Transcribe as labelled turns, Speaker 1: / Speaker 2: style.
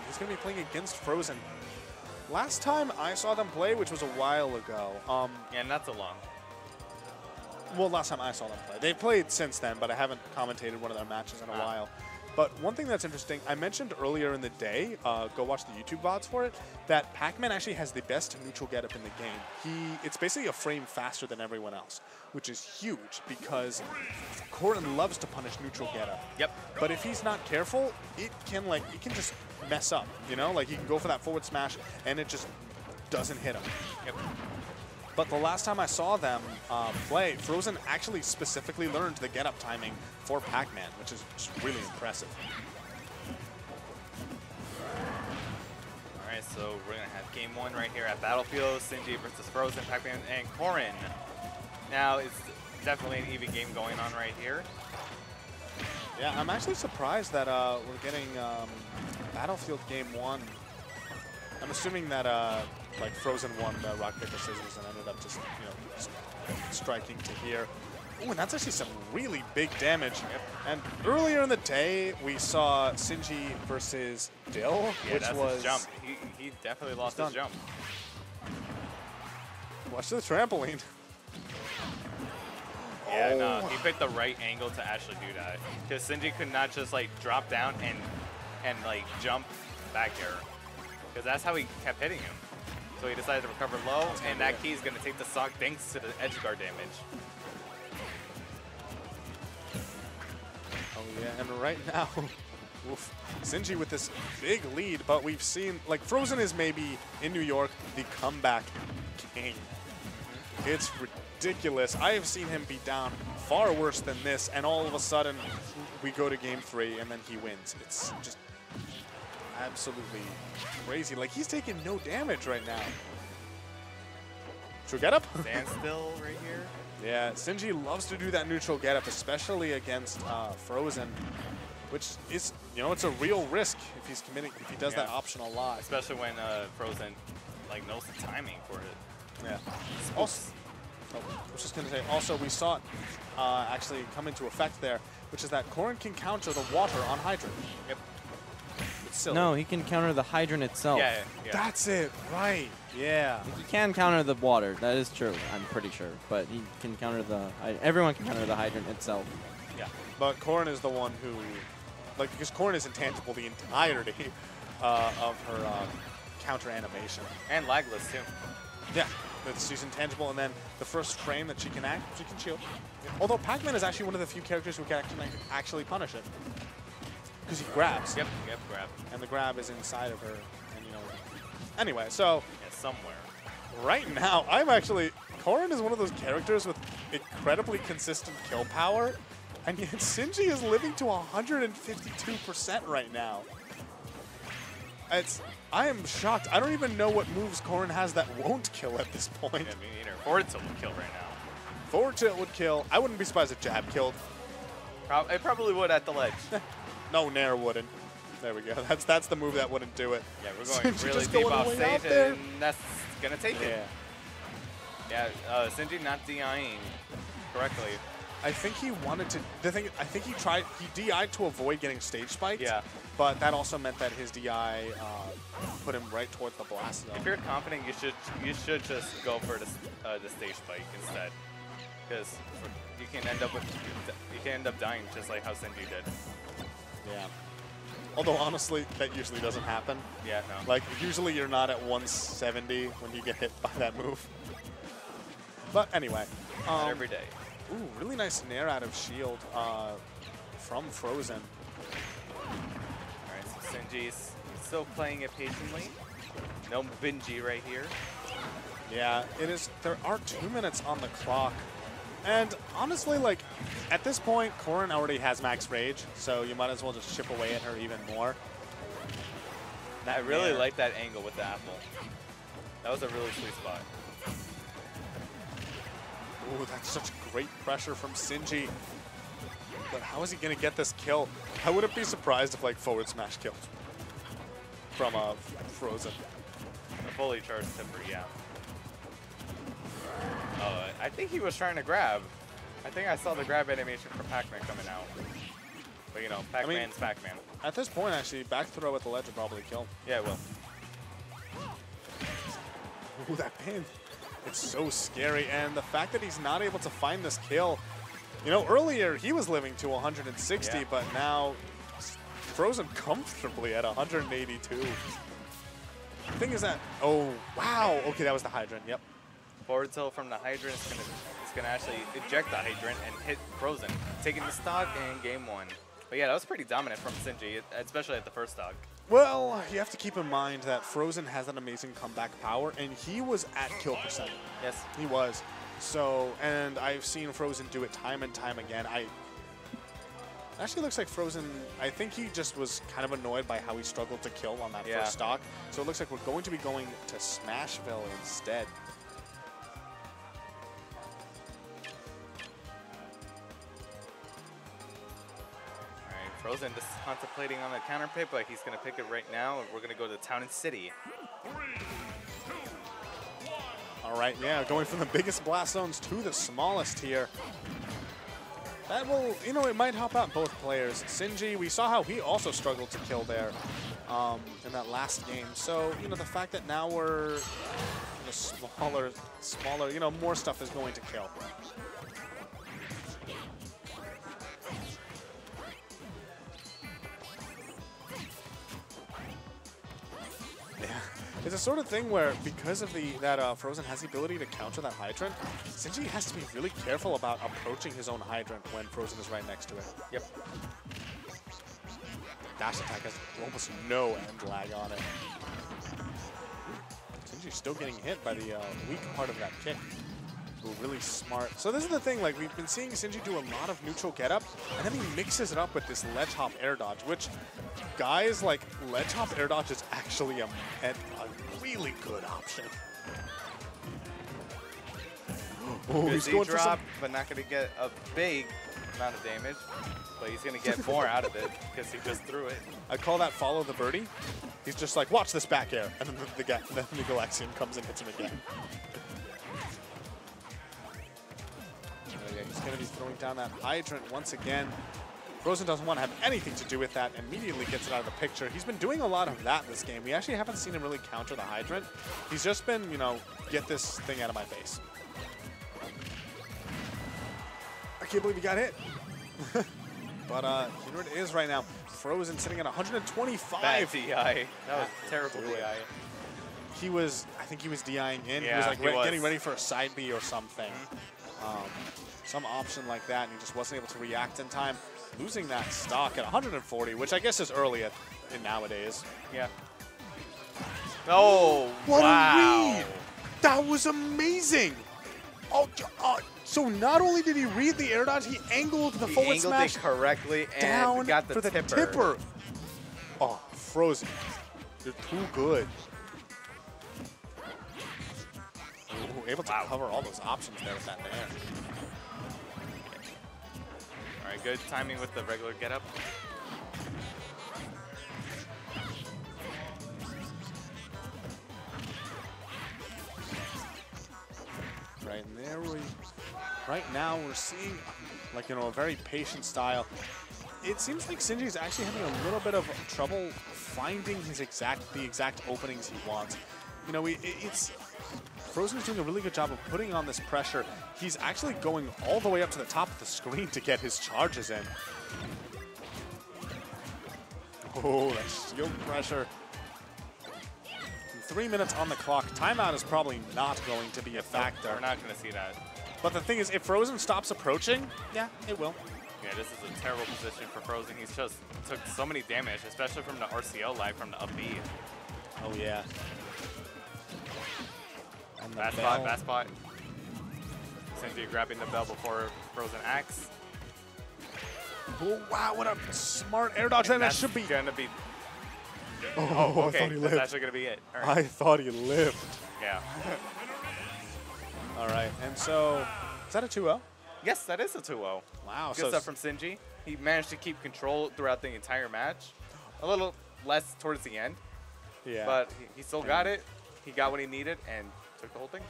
Speaker 1: He's going to be playing against Frozen. Last time I saw them play, which was a while ago.
Speaker 2: Yeah, not so long.
Speaker 1: Well, last time I saw them play. They've played since then, but I haven't commentated one of their matches in a while. But one thing that's interesting, I mentioned earlier in the day, go watch the YouTube VODs for it, that Pac-Man actually has the best neutral getup in the game. It's basically a frame faster than everyone else, which is huge because Corrin loves to punish neutral getup.
Speaker 2: Yep.
Speaker 1: But if he's not careful, it can just mess up, you know? Like, he can go for that forward smash, and it just doesn't hit him.
Speaker 2: Yep.
Speaker 1: But the last time I saw them play, Frozen actually specifically learned the get-up timing for Pac-Man, which is just really impressive.
Speaker 2: All right, so we're going to have game one right here at Battlefield, Sinji versus Frozen, Pac-Man, and Corrin. Now, it's definitely an even game going on right here.
Speaker 1: Yeah, I'm actually surprised that we're getting Battlefield game one. I'm assuming that like Frozen won the rock paper scissors and ended up just striking to here. Ooh, and that's actually some really big damage. Yep. And earlier in the day, we saw Sinji versus Dill,
Speaker 2: yeah,
Speaker 1: which
Speaker 2: that's
Speaker 1: was
Speaker 2: his jump. He definitely lost his jump.
Speaker 1: Watch the trampoline.
Speaker 2: Yeah, no, he picked the right angle to actually do that. Because Sinji could not just like drop down and like jump back air. Because that's how he kept hitting him. So he decided to recover low, and that key is going to take the stock thanks to the edge guard damage.
Speaker 1: Oh yeah, and right now, oof, Sinji with this big lead, but we've seen, like, Frozen is maybe, in New York, the comeback king. It's ridiculous. I have seen him be down far worse than this, and all of a sudden, we go to game 3, and then he wins. It's just absolutely crazy. Like, he's taking no damage right now. True getup?
Speaker 2: Standstill right here.
Speaker 1: Yeah, Sinji loves to do that neutral getup, especially against Frozen, which is, it's a real risk if he's committing, if he does that option a lot.
Speaker 2: Especially when Frozen, like, knows the timing for it.
Speaker 1: Yeah. Also, I was just going to say, also we saw it actually come into effect there, which is that Corrin can counter the water on Hydrant.
Speaker 2: Yep.
Speaker 3: No, he can counter the hydrant itself.
Speaker 2: Yeah.
Speaker 1: That's it, right. Yeah.
Speaker 3: He can counter the water. That is true, I'm pretty sure. But he can counter everyone can counter the hydrant itself.
Speaker 1: Yeah. But Corrin is the one who, like, because Corrin is intangible the entirety of her counter animation.
Speaker 2: And lagless, too.
Speaker 1: Yeah. She's intangible, and then the first frame that she can shield. Although Pac-Man is actually one of the few characters who can actually punish it. Because he grabs.
Speaker 2: Yep, grab.
Speaker 1: And the grab is inside of her. And, anyway, so.
Speaker 2: Yeah, somewhere.
Speaker 1: Right now, Corrin is one of those characters with incredibly consistent kill power. And yet Sinji is living to 152% right now. I am shocked. I don't even know what moves Corrin has that won't kill at this point.
Speaker 2: Yeah, me neither. Forward tilt would kill right now.
Speaker 1: Forward tilt would kill. I wouldn't be surprised if jab killed.
Speaker 2: It probably would at the ledge.
Speaker 1: No, Nair wouldn't. There we go. That's the move that wouldn't do it.
Speaker 2: Yeah, we're going really deep
Speaker 1: going
Speaker 2: off
Speaker 1: way
Speaker 2: stage,
Speaker 1: out there.
Speaker 2: and that's going to take it. Yeah, Sinji not DIing correctly.
Speaker 1: I think he wanted to. I think he DI'd to avoid getting stage spiked.
Speaker 2: Yeah.
Speaker 1: But that also meant that his DI put him right towards the blast zone.
Speaker 2: If you're confident, you should just go for the stage spike instead, because you can end up dying just like how Sinji did.
Speaker 1: Yeah. Although honestly, that usually doesn't happen.
Speaker 2: Yeah, no.
Speaker 1: Like, usually you're not at 170 when you get hit by that move. But anyway.
Speaker 2: Not every day.
Speaker 1: Ooh, really nice nair out of shield from Frozen.
Speaker 2: Alright, so Sinji's still playing it patiently. No Benji right here.
Speaker 1: Yeah, it is. There are 2 minutes on the clock. And honestly, like, at this point, Corrin already has max rage, so you might as well just chip away at her even more.
Speaker 2: I really like that angle with the apple. That was a really sweet spot.
Speaker 1: Ooh, that's such great pressure from Sinji. But how is he going to get this kill? I wouldn't be surprised if, like, forward smash killed from Frozen.
Speaker 2: A fully charged tipper, yeah. I think he was trying to grab. I think I saw the grab animation for Pac-Man coming out. But, you know, Pac-Man's Pac-Man.
Speaker 1: At this point, actually, back throw at the ledge would probably kill.
Speaker 2: Yeah, it will.
Speaker 1: Ooh, that pin. It's so scary. And the fact that he's not able to find this kill, you know, earlier he was living to 160,
Speaker 2: Yeah.
Speaker 1: but now frozen comfortably at 182. The thing is that, oh, wow. Okay, that was the hydrant. Yep.
Speaker 2: Forward tilt from the hydrant is gonna actually eject the hydrant and hit Frozen, taking the stock in game 1. But yeah, that was pretty dominant from Sinji, especially at the first stock.
Speaker 1: Well, you have to keep in mind that Frozen has that amazing comeback power, and he was at kill percent.
Speaker 2: Yes.
Speaker 1: He was. So, and I've seen Frozen do it time and time again. Actually looks like Frozen, I think he just was kind of annoyed by how he struggled to kill on that first stock. So it looks like we're going to be going to Smashville instead.
Speaker 2: Frozen just contemplating on a counter pick, but he's going to pick it right now. We're going to go to Town and City.
Speaker 1: All right, yeah, going from the biggest blast zones to the smallest here. That will, you know, it might help out both players. Sinji, we saw how he also struggled to kill there in that last game. So, you know, the fact that now we're smaller, you know, more stuff is going to kill. It's a sort of thing where, because of that Frozen has the ability to counter that hydrant, Sinji has to be really careful about approaching his own hydrant when Frozen is right next to it.
Speaker 2: Yep.
Speaker 1: Dash attack has almost no end lag on it. Sinji's still getting hit by the weak part of that kick. Ooh, really smart. So this is the thing, like, we've been seeing Sinji do a lot of neutral get-up, and then he mixes it up with this ledge hop air dodge, which, guys, like, ledge hop air dodge is actually a really good option. Oh, he's going for some,
Speaker 2: but not going to get a big amount of damage, but he's going to get more out of it because he just threw it.
Speaker 1: I call that follow the birdie. He's just like, watch this back air, and then the Galaxian comes and hits him again. He's going to be throwing down that hydrant once again. Frozen doesn't want to have anything to do with that, immediately gets it out of the picture. He's been doing a lot of that this game. We actually haven't seen him really counter the hydrant. He's just been, you know, get this thing out of my face. I can't believe he got hit. But here it is right now. Frozen sitting at 125.
Speaker 2: Bad DI. That was terrible DI.
Speaker 1: He was, I think he was DIing in.
Speaker 2: Yeah,
Speaker 1: he was like getting ready for a side B or something. Some option like that, and he just wasn't able to react in time. Losing that stock at 140, which I guess is early in nowadays.
Speaker 2: Yeah. Oh,
Speaker 1: what
Speaker 2: wow.
Speaker 1: a read! That was amazing! Oh, so not only did he read the air dodge, he angled the forward smash
Speaker 2: it correctly and
Speaker 1: down
Speaker 2: got the
Speaker 1: for the tipper. Oh, Frozen. You're too good. Ooh, able to cover all those options there with that nair.
Speaker 2: All right, good timing with the regular getup.
Speaker 1: Right, and there right now we're seeing, like, you know, a very patient style. It seems like Sinji is actually having a little bit of trouble finding the exact openings he wants. You know, Frozen is doing a really good job of putting on this pressure. He's actually going all the way up to the top of the screen to get his charges in. Oh, that shield pressure. 3 minutes on the clock. Timeout is probably not going to be a factor.
Speaker 2: We're not going to see that.
Speaker 1: But the thing is, if Frozen stops approaching, yeah, it will.
Speaker 2: Yeah, this is a terrible position for Frozen. He's just took so many damage, especially from the RCO lag from the up B.
Speaker 1: Oh, yeah.
Speaker 2: Bad spot, bad spot. Sinji grabbing the bell before Frozen acts.
Speaker 1: Oh, wow, what a smart air dodge. That should be.
Speaker 2: Gonna be.
Speaker 1: Oh,
Speaker 2: okay,
Speaker 1: I thought he lived.
Speaker 2: That's actually gonna be it. All right.
Speaker 1: I thought he lived.
Speaker 2: Yeah.
Speaker 1: All right, and so, is that a 2-0?
Speaker 2: Yes, that is a 2-0.
Speaker 1: Wow.
Speaker 2: Good stuff from Sinji. He managed to keep control throughout the entire match. A little less towards the end.
Speaker 1: Yeah.
Speaker 2: But he still got it. He got what he needed and took the whole thing.